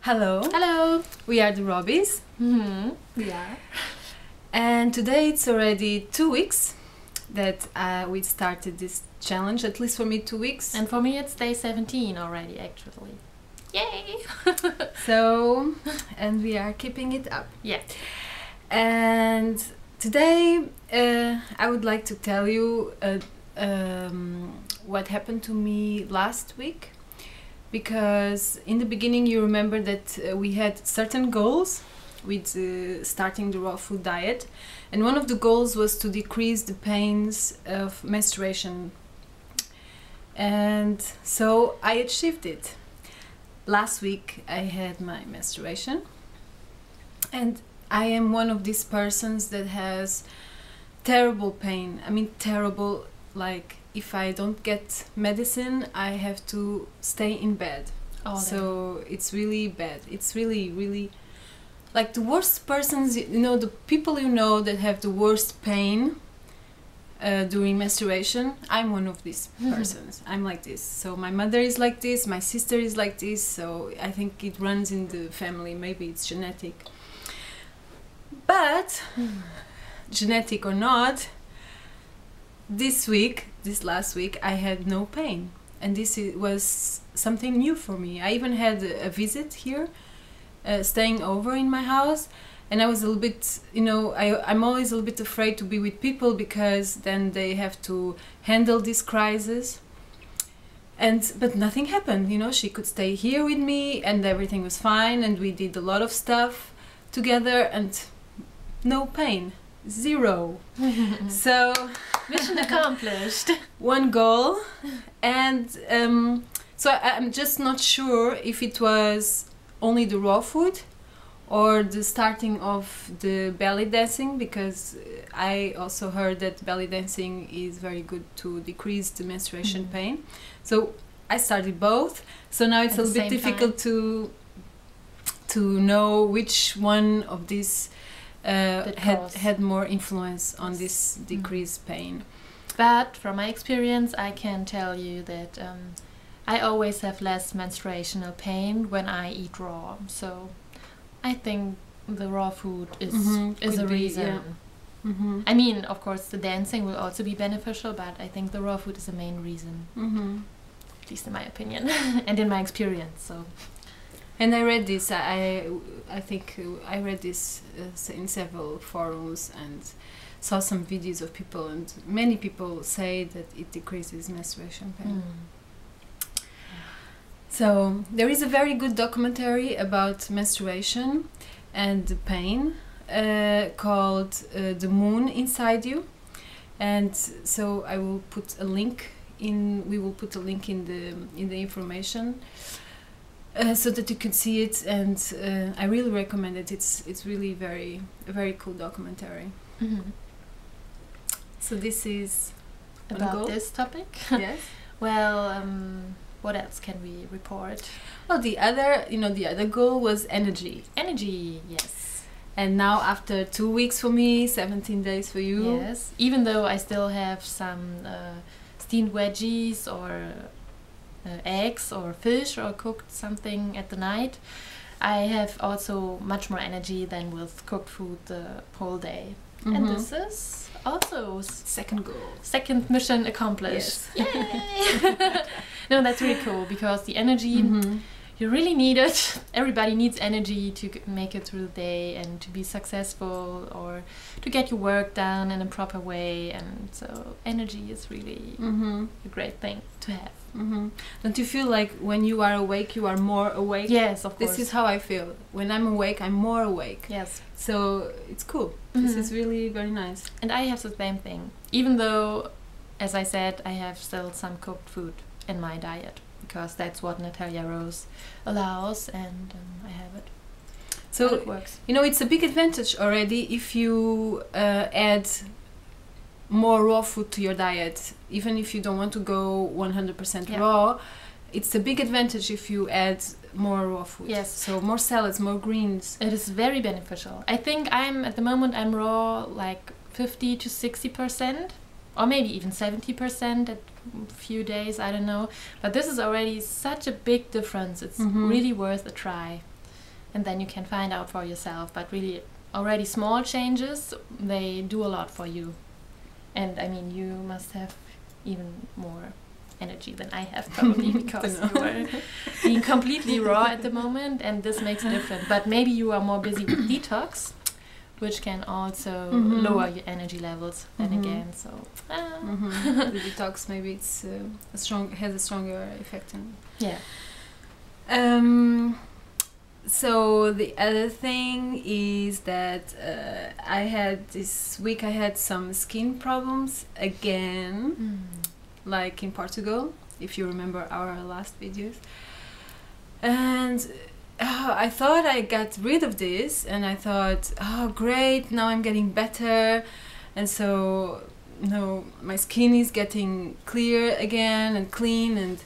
Hello. Hello. We are the Robbies. We are. And today it's already 2 weeks that we started this challenge, at least for me 2 weeks. And for me it's day 17 already, actually. Yay! So, and we are keeping it up. Yeah. And today I would like to tell you what happened to me last week. Because in the beginning you remember that we had certain goals with starting the raw food diet, and one of the goals was to decrease the pains of menstruation, and so I achieved it. Last week I had my menstruation, and I am one of these persons that has terrible pain. I mean terrible, like if I don't get medicine I have to stay in bed. So it's really bad. It's really like the worst persons, you know, the people you know that have the worst pain during menstruation. I'm one of these persons. I'm like this. So my mother is like this, my sister is like this, so I think it runs in the family. Maybe it's genetic, but genetic or not, this last week I had no pain, and this was something new for me. I even had a visit here, staying over in my house, and I was a little bit, you know, I'm always a little bit afraid to be with people because then they have to handle this crisis. But nothing happened, you know. She could stay here with me and everything was fine, and we did a lot of stuff together and no pain. Zero. So mission accomplished. One goal. And so I'm just not sure if it was only the raw food or the starting of the belly dancing, because I also heard that belly dancing is very good to decrease the menstruation pain. So I started both. So now it's a little bit difficult to know which one of these had more influence on this decreased pain. But from my experience I can tell you that I always have less menstruational pain when I eat raw, so I think the raw food is a reason. Yeah. I mean, of course the dancing will also be beneficial, but I think the raw food is the main reason, at least in my opinion and in my experience. So. And I read this, I think I read this in several forums and saw some videos of people, and many people say that it decreases menstruation pain. So there is a very good documentary about menstruation and the pain called The Moon Inside You, and so I will put a link in, we will put a link in the information. So that you can see it, and I really recommend it. It's really a very cool documentary. So this is about this topic. Yes. Well, what else can we report? Well, the other goal was energy. Energy, yes. And now after 2 weeks for me, 17 days for you. Yes. Even though I still have some steamed veggies or eggs or fish or cooked something at the night, I have also much more energy than with cooked food the whole day. And this is also second goal. Second mission accomplished. Yes. Yay! No, that's really cool, because the energy, you really need it. Everybody needs energy to make it through the day and to be successful or to get your work done in a proper way, and so energy is really a great thing to have. Don't you feel like when you are awake, you are more awake? Yes, of course. This is how I feel. When I'm awake, I'm more awake. Yes. So it's cool. This is really very nice. And I have the same thing. Even though, as I said, I have still some cooked food in my diet, because that's what Natalia Rose allows, and I have it. So and it works. You know, it's a big advantage already if you add more raw food to your diet, even if you don't want to go 100% raw. It's a big advantage if you add more raw food. Yes. So more salads, more greens. It is very beneficial. I think at the moment I'm raw like 50 to 60%, or maybe even 70% at a few days, I don't know. But this is already such a big difference. It's really worth a try. and then you can find out for yourself. But really, already small changes, they do a lot for you. And I mean, you must have even more energy than I have, probably, because you are being completely raw at the moment, and this makes a difference. But maybe you are more busy with detox, which can also lower your energy levels then again. So the detox, maybe it's has a stronger effect on. Yeah. So the other thing is that this week I had some skin problems again, like in Portugal, if you remember our last videos. And I thought I got rid of this, and I thought, oh great, now I'm getting better, and so my skin is getting clear again and clean,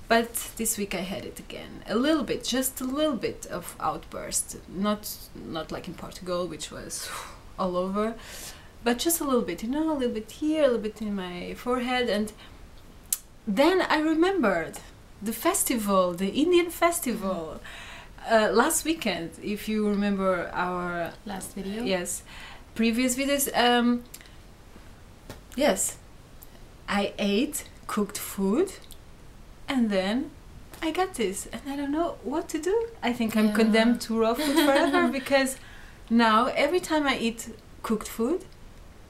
but this week I had it again, a little bit, just a little bit of outburst, not like in Portugal, which was all over, but just a little bit, a little bit here, a little bit in my forehead. And then I remembered the festival, the Indian festival, last weekend, if you remember our last video. Yes, previous videos. Yes, I ate cooked food, and then I got this, and I don't know what to do. I think I'm condemned to raw food forever, because now every time I eat cooked food,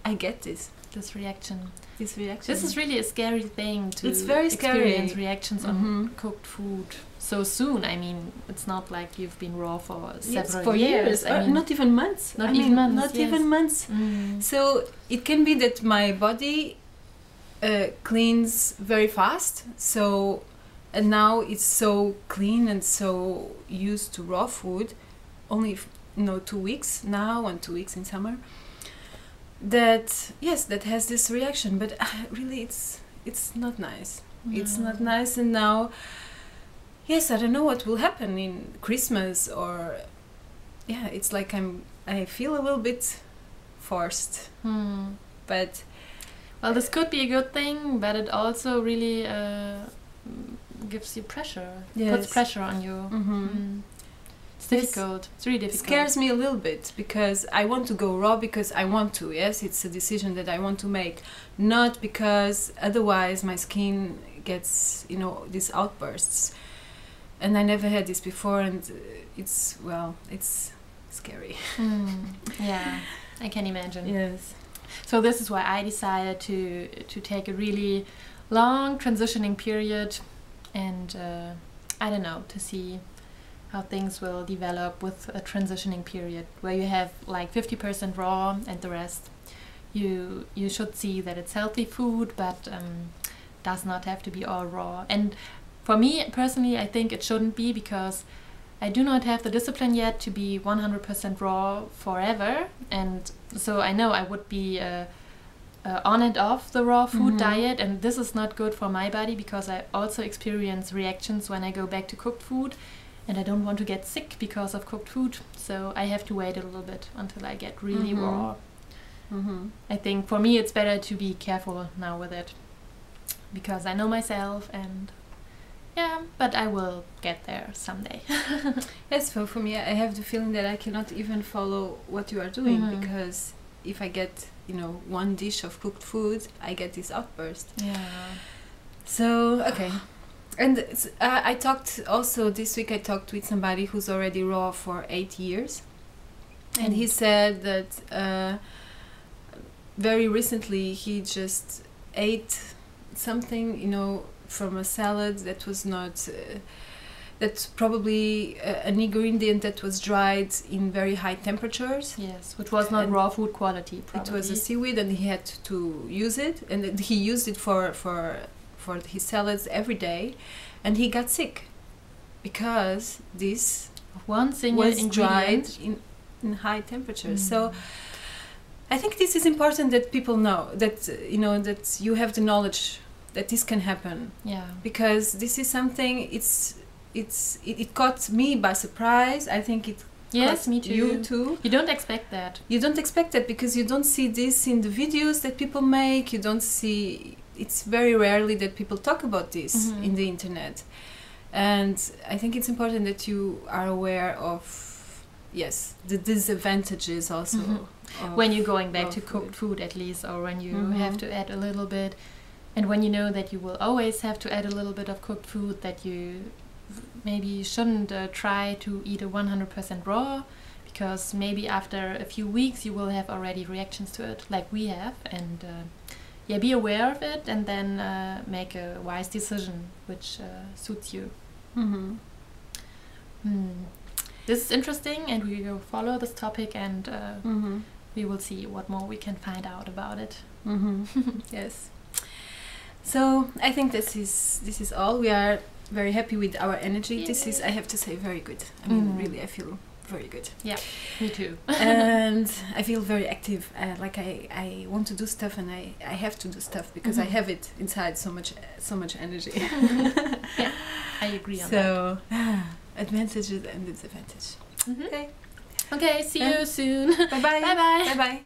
I get this reaction. This is really a scary thing to it's very experience scary. Reactions on cooked food so soon. I mean, it's not like you've been raw for several years. I mean, not even months. Not even months. So it can be that my body cleans very fast. So and now it's so clean and so used to raw food. Only 2 weeks now and 2 weeks in summer. That has this reaction, but really it's not nice. No. It's not nice. And now I don't know what will happen in Christmas, or it's like I feel a little bit forced. But well, this could be a good thing, but it also really gives you pressure. Puts pressure on you. It's difficult. It's really difficult. It scares me a little bit, because I want to go raw because I want to. Yes, it's a decision that I want to make, not because otherwise my skin gets these outbursts, and I never had this before, and it's scary. Yeah, I can imagine. Yes. So this is why I decided to take a really long transitioning period, and I don't know, to see how things will develop with a transitioning period, where you have like 50% raw and the rest you should see that it's healthy food, but does not have to be all raw. And for me personally, I think it shouldn't be, because I do not have the discipline yet to be 100% raw forever, and so I know I would be on and off the raw food diet, and this is not good for my body, because I also experience reactions when I go back to cooked food, and I don't want to get sick because of cooked food, so I have to wait a little bit until I get really raw. I think for me it's better to be careful now with it, because I know myself, and but I will get there someday. Yes, for me, I have the feeling that I cannot even follow what you are doing, because if I get one dish of cooked food, I get this outburst. So okay. And I talked also this week. I talked with somebody who's already raw for 8 years, and he said that very recently he just ate something, from a salad that was not. That's probably an ingredient that was dried in very high temperatures. Yes, which was not raw food quality. Probably. It was a seaweed, and he had to use it, and he used it for his salads every day, and he got sick because this one single was dried in high temperatures. So I think this is important that people know that that you have the knowledge that this can happen. Because this is something it caught me by surprise. I think it Yes, me too. You too. You don't expect that. You don't expect that because you don't see this in the videos that people make. You don't see. It's very rarely that people talk about this in the internet. And I think it's important that you are aware of, yes, the disadvantages also. When you're going back to cooked food at least, or when you have to add a little bit, and when you know that you will always have to add a little bit of cooked food, that you maybe shouldn't try to eat a 100% raw, because maybe after a few weeks you will have already reactions to it, like we have, and yeah, be aware of it, and then make a wise decision which suits you. This is interesting, and we will follow this topic, and we will see what more we can find out about it. Yes. So I think this is all. We are very happy with our energy. Yeah. This is, I have to say, very good. I mean, really, I feel very good. Yeah, me too. And I feel very active. Like I want to do stuff, and I have to do stuff because I have it inside, so much energy. Yeah, I agree on that. So advantages and disadvantages. Okay, see you soon. Bye bye. Bye bye. Bye bye.